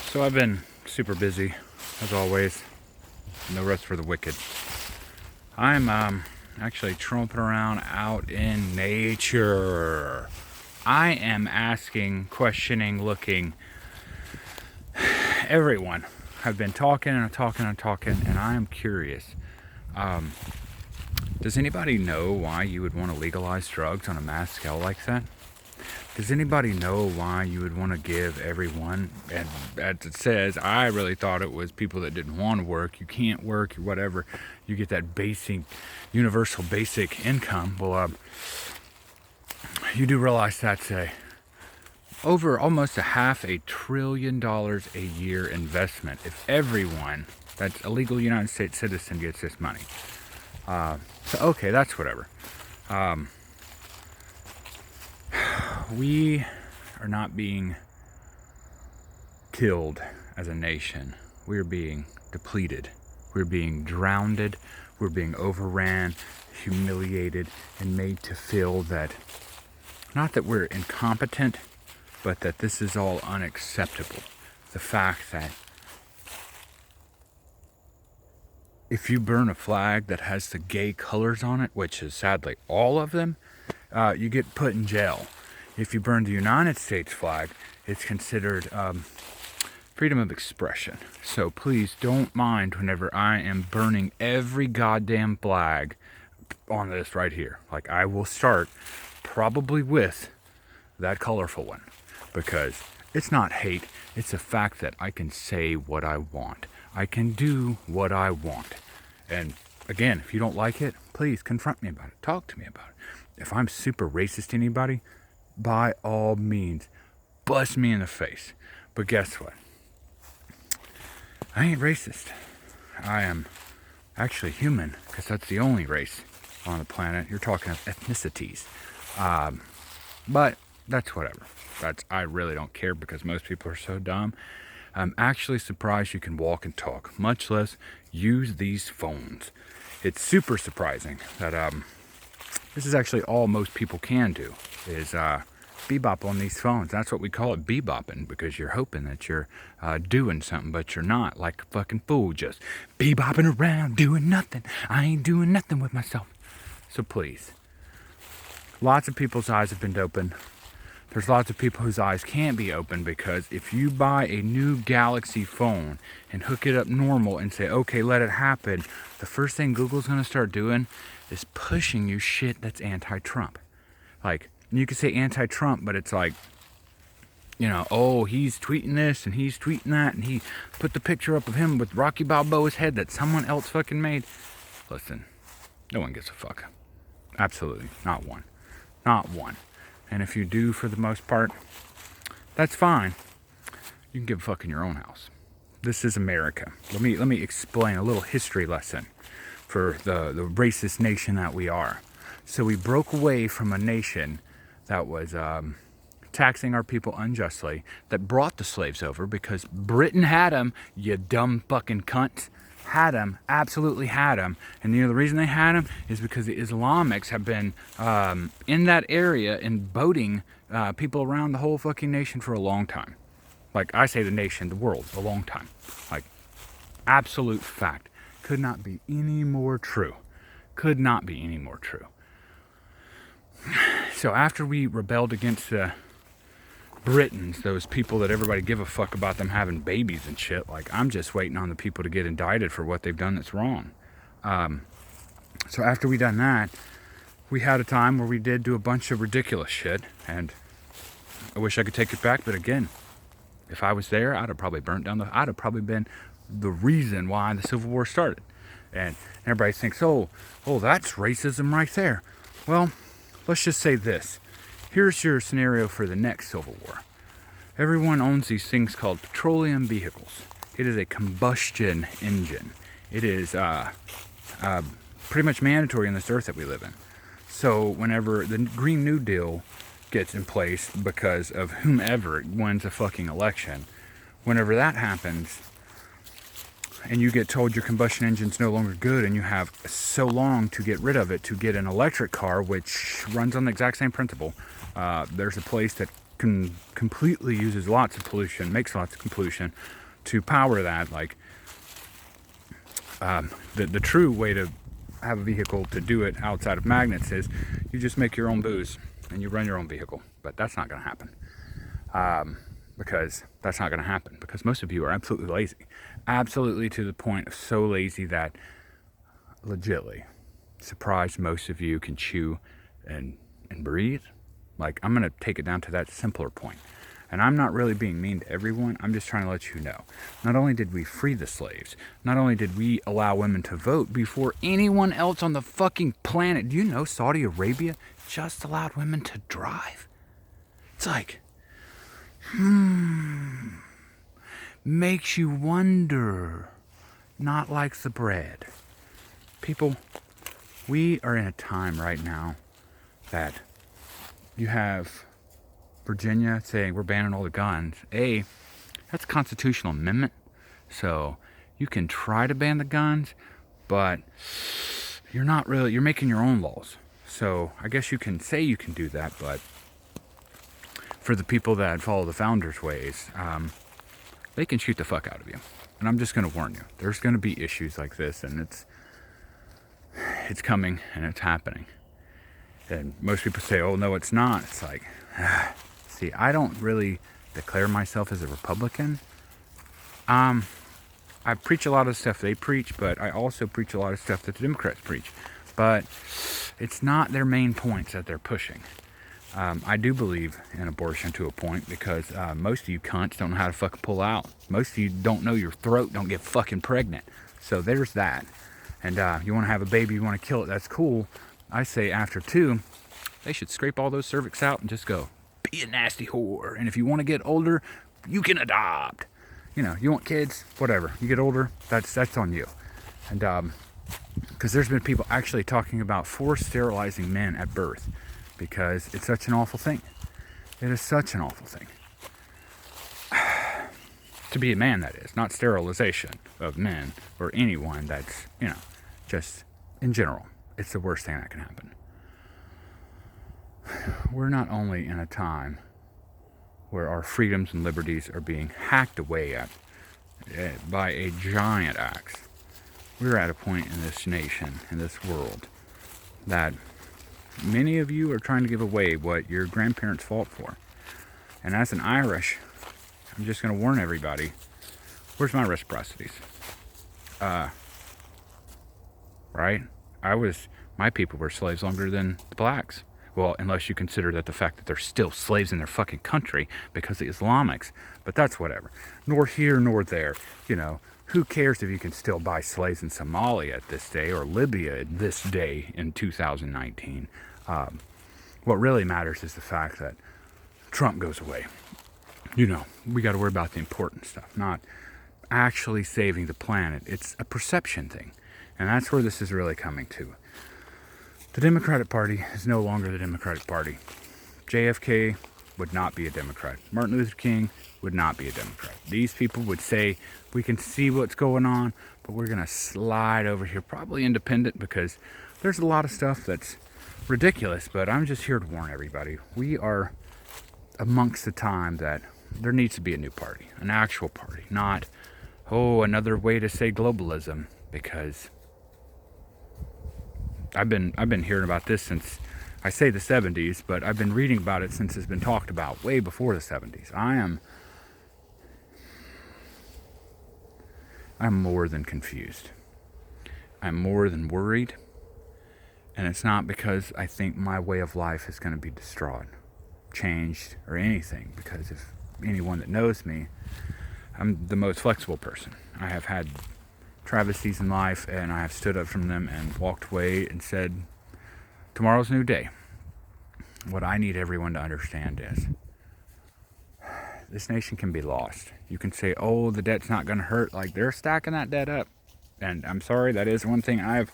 So I've been super busy, as always. No rest for the wicked. I'm actually tromping around out in nature. I am asking, questioning, looking. Everyone. I've been talking and talking and talking, and I am curious. Does anybody know why you would want to legalize drugs on a mass scale like that? Does anybody know why you would want to give everyone, and as it says, I really thought it was people that didn't want to work, you can't work, or whatever, you get that basic, universal basic income. Well, you do realize that's over almost $500 billion a year investment if everyone that's a legal United States citizen gets this money. So, okay, that's whatever. We are not being killed as a nation. We're being depleted. We're being drowned. We're being overran, humiliated, and made to feel that, not that we're incompetent, but that this is all unacceptable. The fact that if you burn a flag that has the gay colors on it, which is sadly all of them, you get put in jail. If you burn the United States flag, it's considered freedom of expression. So please don't mind whenever I am burning every goddamn flag on this right here. Like, I will start probably with that colorful one, because it's not hate, it's a fact that I can say what I want. I can do what I want. And again, if you don't like it, please confront me about it. Talk to me about it. If I'm super racist to anybody, by all means, bust me in the face. But guess what? I ain't racist. I am actually human, because that's the only race on the planet. You're talking of ethnicities. But that's whatever. I really don't care, because most people are so dumb. I'm actually surprised you can walk and talk, much less use these phones. It's super surprising that this is actually all most people can do, is bebop on these phones. That's what we call it, bebopping, because you're hoping that you're doing something, but you're not, like a fucking fool, just bebopping around, doing nothing. I ain't doing nothing with myself. So please, lots of people's eyes have been opened. There's lots of people whose eyes can't be opened, because if you buy a new Galaxy phone and hook it up normal and say, okay, let it happen, the first thing Google's going to start doing is pushing you shit that's anti-Trump. Like, you could say anti-Trump, but it's like, you know, oh, he's tweeting this and he's tweeting that, and he put the picture up of him with Rocky Balboa's head that someone else fucking made. Listen, no one gives a fuck. Absolutely, not one. Not one. And if you do, for the most part, that's fine. You can give a fuck in your own house. This is America. Let me explain a little history lesson for the racist nation that we are. So we broke away from a nation that was taxing our people unjustly, that brought the slaves over, because Britain had them, you dumb fucking cunts. Had them, absolutely had them. And you know the reason they had them is because the Islamics have been in that area and boating people around the whole fucking nation for a long time. Like, I say the nation, the world, a long time. Like, absolute fact. Could not be any more true. Could not be any more true. So after we rebelled against the Britons, those people that everybody give a fuck about them having babies and shit, like, I'm just waiting on the people to get indicted for what they've done that's wrong. So after we done that, we had a time where we did do a bunch of ridiculous shit, and I wish I could take it back, but again, if I was there, I'd have probably burnt down I'd have probably been the reason why the Civil War started. And everybody thinks, oh, that's racism right there. Well, let's just say this. Here's your scenario for the next Civil War. Everyone owns these things called petroleum vehicles. It is a combustion engine. It is pretty much mandatory on this earth that we live in. So whenever the Green New Deal gets in place because of whomever wins a fucking election, whenever that happens, and you get told your combustion engine's no longer good, and you have so long to get rid of it to get an electric car, which runs on the exact same principle. There's a place that completely uses lots of pollution, makes lots of pollution to power that. Like the true way to have a vehicle to do it outside of magnets is you just make your own booze and you run your own vehicle. But that's not going to happen. Because that's not going to happen, because most of you are absolutely lazy, absolutely to the point of so lazy that legitly surprised most of you can chew and breathe. Like, I'm going to take it down to that simpler point. And I'm not really being mean to everyone. I'm just trying to let you know. Not only did we free the slaves, not only did we allow women to vote before anyone else on the fucking planet. Do you know Saudi Arabia just allowed women to drive? It's like, makes you wonder. Not like the bread. People, we are in a time right now that you have Virginia saying we're banning all the guns. That's a constitutional amendment. So you can try to ban the guns, but you're making your own laws. So I guess you can say you can do that, but for the people that follow the founders' ways, they can shoot the fuck out of you. And I'm just going to warn you, there's going to be issues like this, and it's coming and it's happening. And most people say, oh no, it's not. It's like, see, I don't really declare myself as a Republican. I preach a lot of stuff they preach, but I also preach a lot of stuff that the Democrats preach. But it's not their main points that they're pushing. I do believe in abortion to a point, because most of you cunts don't know how to fucking pull out. Most of you don't know your throat, don't get fucking pregnant. So there's that. And you want to have a baby, you want to kill it, that's cool. I say after 2, they should scrape all those cervix out and just go, be a nasty whore. And if you want to get older, you can adopt. You know, you want kids, whatever. You get older, that's on you. And because there's been people actually talking about forced sterilizing men at birth, because it's such an awful thing. It is such an awful thing. To be a man, that is. Not sterilization of men or anyone that's, just in general. It's the worst thing that can happen. We're not only in a time where our freedoms and liberties are being hacked away at by a giant axe. We're at a point in this nation, in this world, that many of you are trying to give away what your grandparents fought for. And as an Irish, I'm just going to warn everybody, where's my reciprocities? Right? My people were slaves longer than the blacks. Well, unless you consider that the fact that they're still slaves in their fucking country because of the Islamics. But that's whatever. Nor here nor there. Who cares if you can still buy slaves in Somalia at this day, or Libya at this day in 2019? What really matters is the fact that Trump goes away. We got to worry about the important stuff, not actually saving the planet. It's a perception thing. And that's where this is really coming to. The Democratic Party is no longer the Democratic Party. JFK would not be a Democrat. Martin Luther King would not be a Democrat. These people would say, we can see what's going on, but we're going to slide over here, probably independent, because there's a lot of stuff that's ridiculous. But I'm just here to warn everybody. We are amongst the time that there needs to be a new party, an actual party, not, another way to say globalism, because I've been hearing about this since, I say the 70s, but I've been reading about it since it's been talked about way before the 70s. I'm more than confused. I'm more than worried. And it's not because I think my way of life is going to be destroyed, changed, or anything. Because if anyone that knows me, I'm the most flexible person. I have had travesties in life, and I have stood up from them and walked away and said, tomorrow's a new day. What I need everyone to understand is, this nation can be lost. You can say, the debt's not going to hurt. Like, they're stacking that debt up. And I'm sorry, that is one thing I've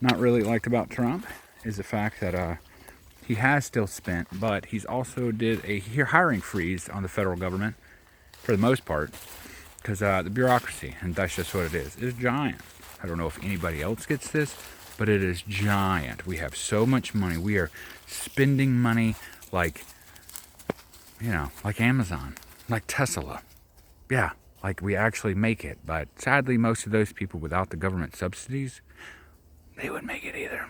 not really liked about Trump, is the fact that he has still spent, but he's also did a hiring freeze on the federal government, for the most part, because the bureaucracy, and that's just what it is giant. I don't know if anybody else gets this, but it is giant. We have so much money. We are spending money like, you know, like Amazon, like Tesla. Yeah, like we actually make it. But sadly, most of those people without the government subsidies, they wouldn't make it either.